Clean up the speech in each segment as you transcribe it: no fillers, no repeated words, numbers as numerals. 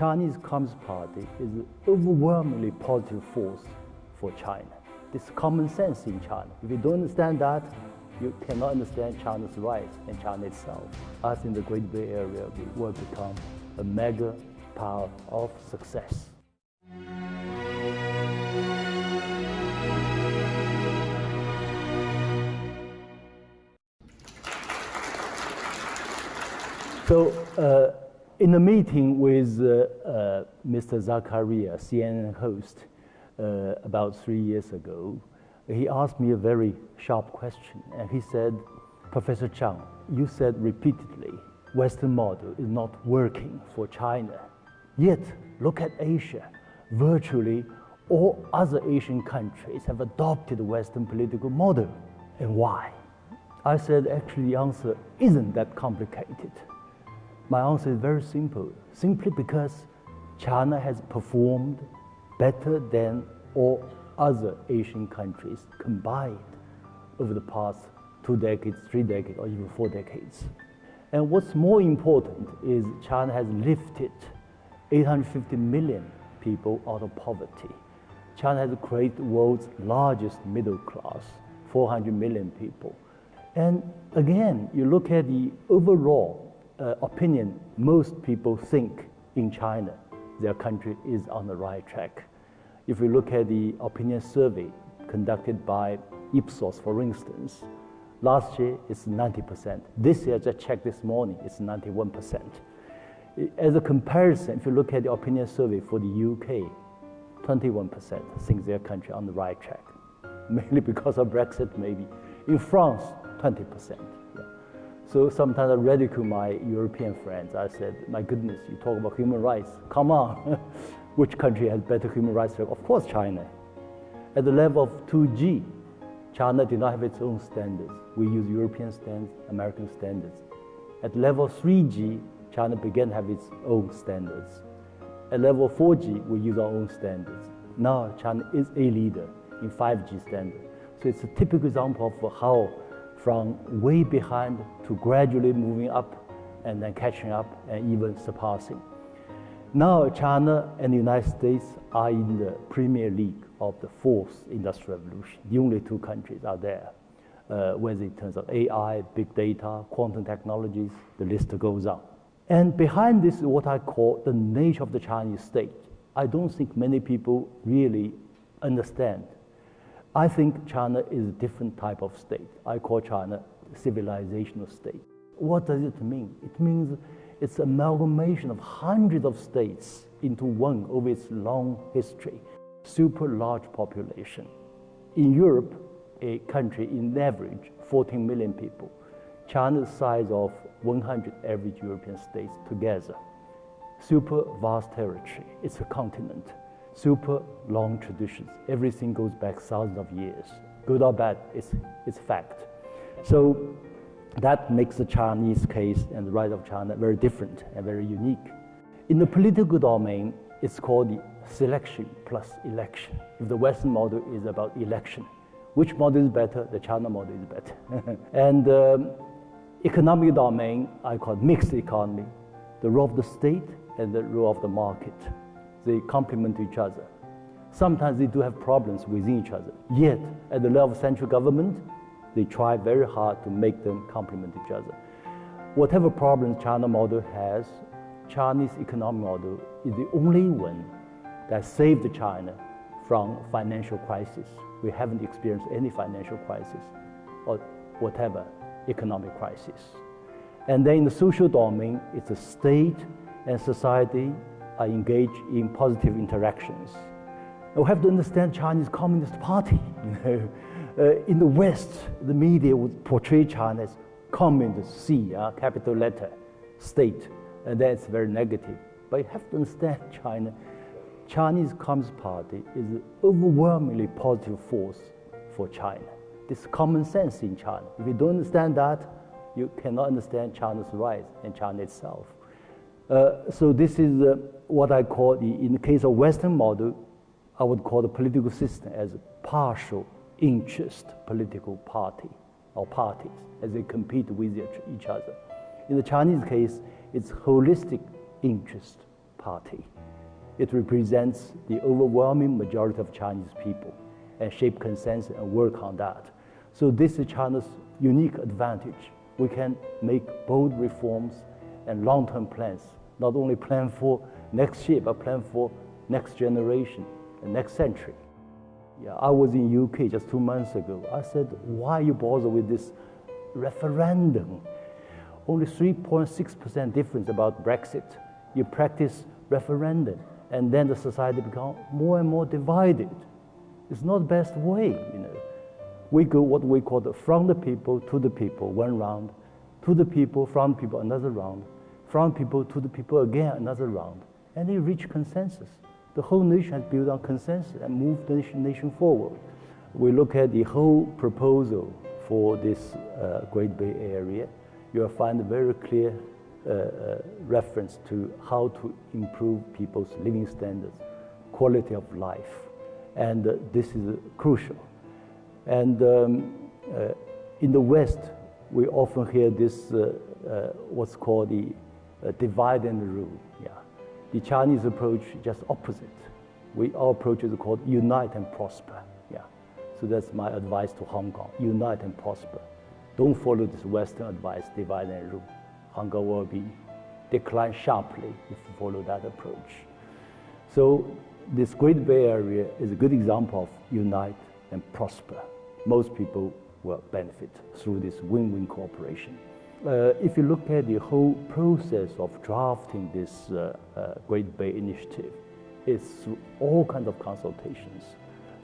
Chinese Communist Party is an overwhelmingly positive force for China. This common sense in China. If you don't understand that, you cannot understand China's rise and China itself. Us in the Great Bay Area, we will become a mega power of success. So, in a meeting with Mr. Zakaria, CNN host, about 3 years ago, he asked me a very sharp question, and he said, Professor Zhang, you said repeatedly, Western model is not working for China. Yet, look at Asia. Virtually all other Asian countries have adopted the Western political model. And why? I said, actually, the answer isn't that complicated. My answer is very simple, simply because China has performed better than all other Asian countries combined over the past 2 decades, 3 decades, or even 4 decades. And what's more important is China has lifted 850 million people out of poverty. China has created the world's largest middle class, 400 million people. And again, you look at the overall opinion, most people think in China, their country is on the right track. If we look at the opinion survey conducted by Ipsos, for instance, last year it's 90%. This year, I just checked this morning, it's 91%. As a comparison, if you look at the opinion survey for the UK, 21% think their country on the right track, mainly because of Brexit maybe. In France, 20%. So sometimes I ridicule my European friends. I said, my goodness, you talk about human rights. Come on, which country has better human rights? Of course, China. At the level of 2G, China did not have its own standards. We use European standards, American standards. At level 3G, China began to have its own standards. At level 4G, we use our own standards. Now, China is a leader in 5G standards. So it's a typical example of how from way behind to gradually moving up and then catching up and even surpassing. Now China and the United States are in the Premier League of the fourth industrial revolution. The only two countries are there, whether in terms of AI, big data, quantum technologies, the list goes on. And behind this is what I call the nature of the Chinese state. I don't think many people really understand. I think China is a different type of state. I call China a civilizational state. What does it mean? It means it's an amalgamation of hundreds of states into one over its long history. Super large population. In Europe, a country in average 14 million people. China's size of 100 average European states together. Super vast territory. It's a continent. Super long traditions. Everything goes back thousands of years. Good or bad, it's fact. So that makes the Chinese case and the rise of China very different and very unique. In the political domain, it's called the selection plus election. If the Western model is about election, which model is better? The China model is better. And economic domain, I call it mixed economy. The role of the state and the role of the market. They complement each other. Sometimes they do have problems within each other. Yet, at the level of central government, they try very hard to make them complement each other. Whatever problems China model has, Chinese economic model is the only one that saved China from financial crisis. We haven't experienced any financial crisis or whatever economic crisis. And then in the social domain, it's the state and society are engaged in positive interactions. We have to understand Chinese Communist Party. In the West, the media would portray China as communist, capital letter, state, and that's very negative. But you have to understand Chinese Communist Party is an overwhelmingly positive force for China. This common sense in China. If you don't understand that, you cannot understand China's rise and China itself. So this is what I call, in the case of Western model, I would call the political system as a partial interest political party or parties as they compete with each other. In the Chinese case, it's holistic interest party. It represents the overwhelming majority of Chinese people and shape consensus and work on that. So this is China's unique advantage. We can make bold reforms and long-term plans, not only plan for next year, but plan for next generation and next century. Yeah, I was in UK just 2 months ago. I said, why you bother with this referendum? Only 3.6% difference about Brexit. You practice referendum, and then the society becomes more and more divided. It's not the best way, you know. We go what we call from the people to the people, one round, to the people, from people, another round, from people to the people again, another round, and they reach consensus. The whole nation has built on consensus and moved the nation forward. We look at the whole proposal for this Great Bay Area. You'll find a very clear reference to how to improve people's living standards, quality of life, and this is crucial. And in the West, we often hear this what's called the divide and rule. Yeah. The Chinese approach is just opposite. Our approach is called unite and prosper. Yeah. So that's my advice to Hong Kong, unite and prosper. Don't follow this Western advice, divide and rule. Hong Kong will be decline sharply if you follow that approach. So this Great Bay Area is a good example of unite and prosper. Most people will benefit through this win-win cooperation. If you look at the whole process of drafting this Great Bay Initiative, it's through all kinds of consultations.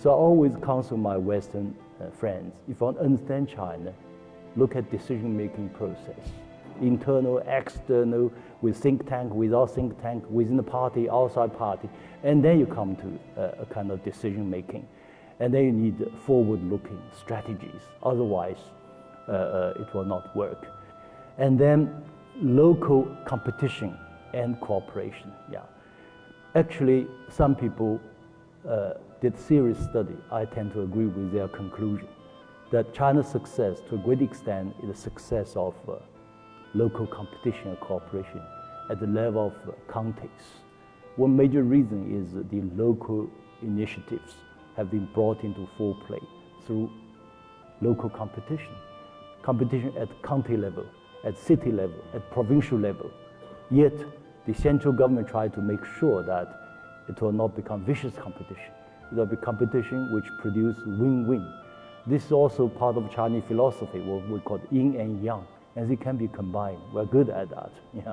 So I always counsel my Western friends, if you want to understand China, look at decision-making process. Internal, external, with think tank, without think tank, within the party, outside party, and then you come to a kind of decision-making. And then you need forward-looking strategies. Otherwise, it will not work. And then local competition and cooperation. Yeah. Actually, some people did serious study. I tend to agree with their conclusion that China's success, to a great extent, is the success of local competition and cooperation at the level of counties. One major reason is the local initiatives have been brought into full play through local competition. Competition at county level, at city level, at provincial level. Yet, the central government tried to make sure that it will not become vicious competition. It will be competition which produces win-win. This is also part of Chinese philosophy, what we call yin and yang, and they can be combined. We're good at that. Yeah.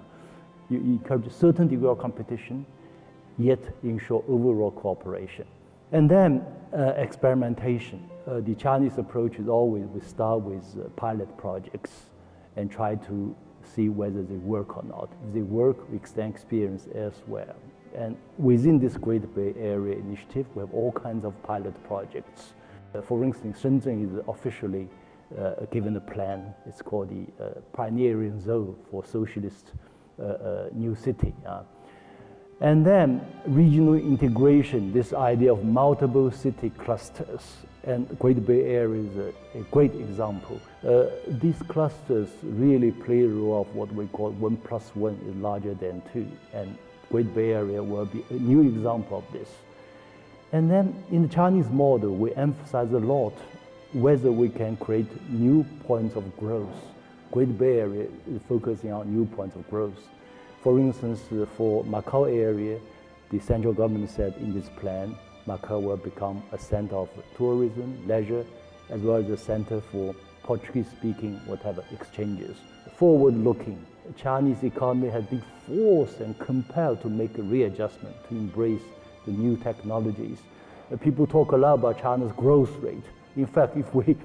You encourage a certain degree of competition, yet ensure overall cooperation. And then experimentation. The Chinese approach is always we start with pilot projects and try to see whether they work or not. If they work, we extend experience elsewhere. And within this Great Bay Area initiative, we have all kinds of pilot projects. For instance, Shenzhen is officially given a plan. It's called the Pioneering Zone for Socialist New City. And then regional integration, this idea of multiple city clusters. And Great Bay Area is a great example. These clusters really play a role of what we call 1 + 1 is larger than 2. And Great Bay Area will be a new example of this. And then in the Chinese model, we emphasize a lot whether we can create new points of growth. Great Bay Area is focusing on new points of growth. For instance, for Macau area, the central government said in this plan, Macau will become a center of tourism, leisure, as well as a center for Portuguese-speaking, whatever, exchanges. Forward-looking, the Chinese economy has been forced and compelled to make a readjustment to embrace the new technologies. People talk a lot about China's growth rate. In fact, if we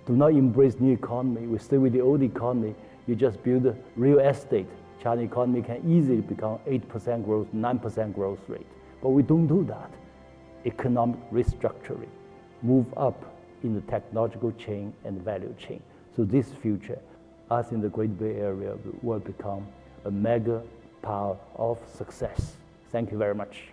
do not embrace new economy, we stay with the old economy, you just build a real estate. Chinese economy can easily become 8% growth, 9% growth rate. But we don't do that. Economic restructuring, move up in the technological chain and value chain. So this future, us in the Great Bay Area will become a mega power of success. Thank you very much.